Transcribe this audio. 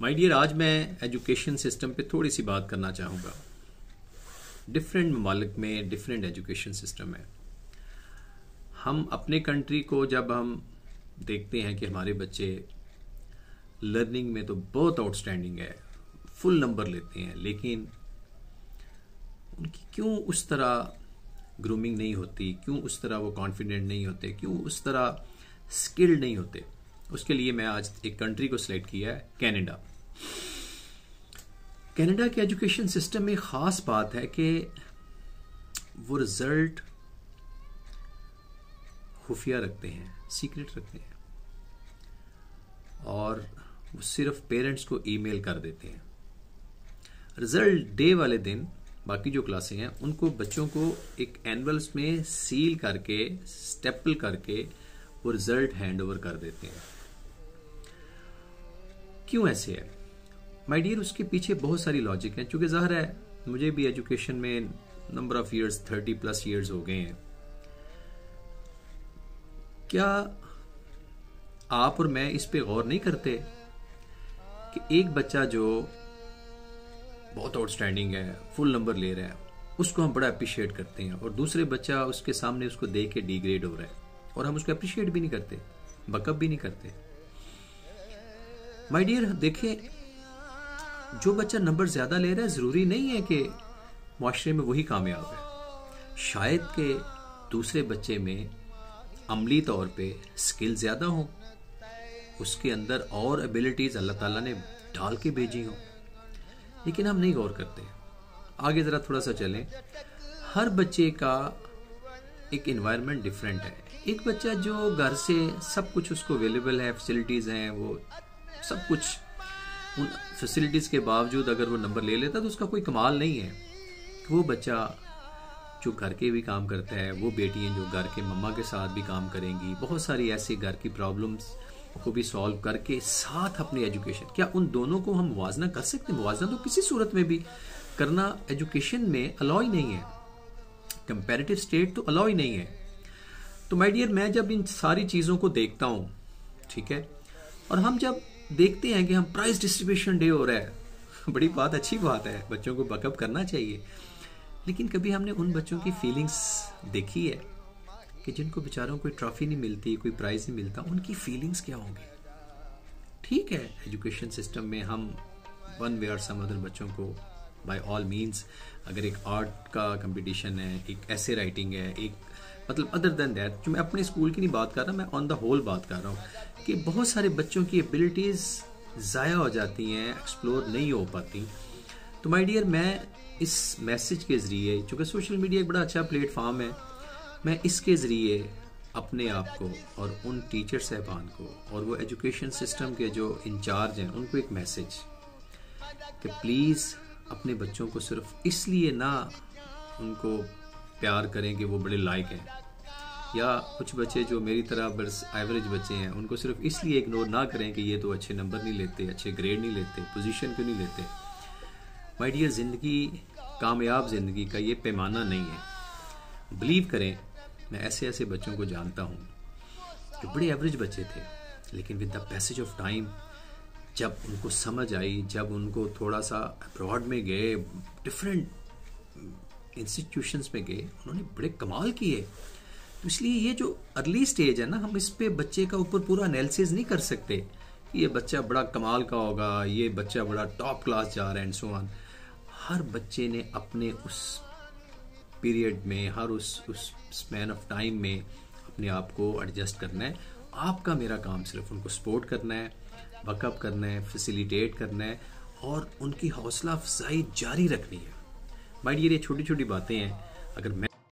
My dear, आज मैं education system पे थोड़ी सी बात करना चाहूँगा। डिफरेंट ममालिक में डिफरेंट एजुकेशन सिस्टम है। हम अपने कंट्री को जब हम देखते हैं कि हमारे बच्चे लर्निंग में तो बहुत आउटस्टैंडिंग है, फुल नंबर लेते हैं, लेकिन उनकी क्यों उस तरह ग्रूमिंग नहीं होती, क्यों उस तरह वो कॉन्फिडेंट नहीं होते, क्यों उस तरह स्किल्ड नहीं होते। उसके लिए मैं आज एक कंट्री को सिलेक्ट किया है, कनाडा। कनाडा के एजुकेशन सिस्टम में ख़ास बात है कि वो रिजल्ट खुफिया रखते हैं, सीक्रेट रखते हैं, और वो सिर्फ पेरेंट्स को ईमेल कर देते हैं। रिजल्ट डे वाले दिन बाकी जो क्लासें हैं उनको बच्चों को एक एनवल्स में सील करके, स्टेपल करके वो रिजल्ट हैंड ओवर कर देते हैं। क्यों ऐसे है माय डियर? उसके पीछे बहुत सारी लॉजिक है। चूंकि ज़ाहिर है मुझे भी एजुकेशन में नंबर ऑफ ईयर्स 30+ ईयर्स हो गए हैं। क्या आप और मैं इस पे गौर नहीं करते कि एक बच्चा जो बहुत आउटस्टैंडिंग है, फुल नंबर ले रहा है, उसको हम बड़ा अप्रिशिएट करते हैं, और दूसरे बच्चा उसके सामने उसको देख के डिग्रेड हो रहा है और हम उसको अप्रिशिएट भी नहीं करते, बकअप भी नहीं करते। माय डियर, देखिए, जो बच्चा नंबर ज्यादा ले रहा है जरूरी नहीं है कि माशरे में वही कामयाब है। शायद के दूसरे बच्चे में अमली तौर पे स्किल ज्यादा हो, उसके अंदर और एबिलिटीज अल्लाह ताला ने डाल के भेजी हो, लेकिन हम नहीं गौर करते। आगे जरा थोड़ा सा चलें। हर बच्चे का एक एनवायरनमेंट डिफरेंट है। एक बच्चा जो घर से सब कुछ उसको अवेलेबल है, फैसिलिटीज हैं, वो सब कुछ, उन फैसिलिटीज के बावजूद अगर वो नंबर ले लेता तो उसका कोई कमाल नहीं है। वो बच्चा जो घर के भी काम करता है, वो बेटियां जो घर के मम्मा के साथ भी काम करेंगी, बहुत सारी ऐसी घर की प्रॉब्लम्स को भी सॉल्व करके साथ अपनी एजुकेशन, क्या उन दोनों को हम मुवाजना कर सकते हैं? मुवाजना तो किसी सूरत में भी करना एजुकेशन में अलाउ ही नहीं है, कंपैरेटिव स्टेट तो अलाउ ही नहीं है। तो माय डियर, मैं जब इन सारी चीज़ों को देखता हूँ, ठीक है, और हम जब देखते हैं कि हम प्राइज डिस्ट्रीब्यूशन डे हो रहा है, बड़ी बात, अच्छी बात है, बच्चों को बकअप करना चाहिए, लेकिन कभी हमने उन बच्चों की फीलिंग्स देखी है कि जिनको बेचारों कोई ट्रॉफी नहीं मिलती, कोई प्राइज नहीं मिलता, उनकी फीलिंग्स क्या होंगी? ठीक है, एजुकेशन सिस्टम में हम वन वे और सम अदर बच्चों को बाय ऑल मीन्स, अगर एक आर्ट का कंपटीशन है, एक ऐसे राइटिंग है, एक मतलब अदर देन दैट, जो मैं अपने स्कूल की नहीं बात कर रहा, मैं ऑन द होल बात कर रहा हूँ कि बहुत सारे बच्चों की एबिलिटीज ज़ाया हो जाती हैं, एक्सप्लोर नहीं हो पाती। तो माय डियर, मैं इस मैसेज के ज़रिए, चूँकि सोशल मीडिया एक बड़ा अच्छा प्लेटफॉर्म है, मैं इसके ज़रिए अपने आप को और उन टीचर साहबान को और वो एजुकेशन सिस्टम के जो इंचार्ज हैं उनको एक मैसेज कि प्लीज़ अपने बच्चों को सिर्फ इसलिए ना उनको प्यार करें कि वो बड़े लायक हैं, या कुछ बच्चे जो मेरी तरह बस एवरेज बच्चे हैं उनको सिर्फ इसलिए इग्नोर ना करें कि ये तो अच्छे नंबर नहीं लेते, अच्छे ग्रेड नहीं लेते, पोजीशन क्यों नहीं लेते। माय डियर, ज़िंदगी, कामयाब ज़िंदगी का ये पैमाना नहीं है। बिलीव करें, मैं ऐसे ऐसे बच्चों को जानता हूँ जो बड़े एवरेज बच्चे थे, लेकिन with the passage of time जब उनको समझ आई, जब उनको थोड़ा सा अब्रॉड में गए, डिफरेंट इंस्टीट्यूशंस में गए, उन्होंने बड़े कमाल किए। तो इसलिए ये जो अर्ली स्टेज है ना, हम इस पे बच्चे का ऊपर पूरा एनालिसिस नहीं कर सकते कि ये बच्चा बड़ा कमाल का होगा, ये बच्चा बड़ा टॉप क्लास जा रहा है एंड सो ऑन। हर बच्चे ने अपने उस पीरियड में, हर उस स्पैन ऑफ टाइम में अपने आप को एडजस्ट करना है। आपका मेरा काम सिर्फ उनको सपोर्ट करना है, बकअप करना है, फैसिलिटेट करना है, और उनकी हौसला अफजाई जारी रखनी है। माय डियर, ये छोटी छोटी बातें हैं। अगर मैं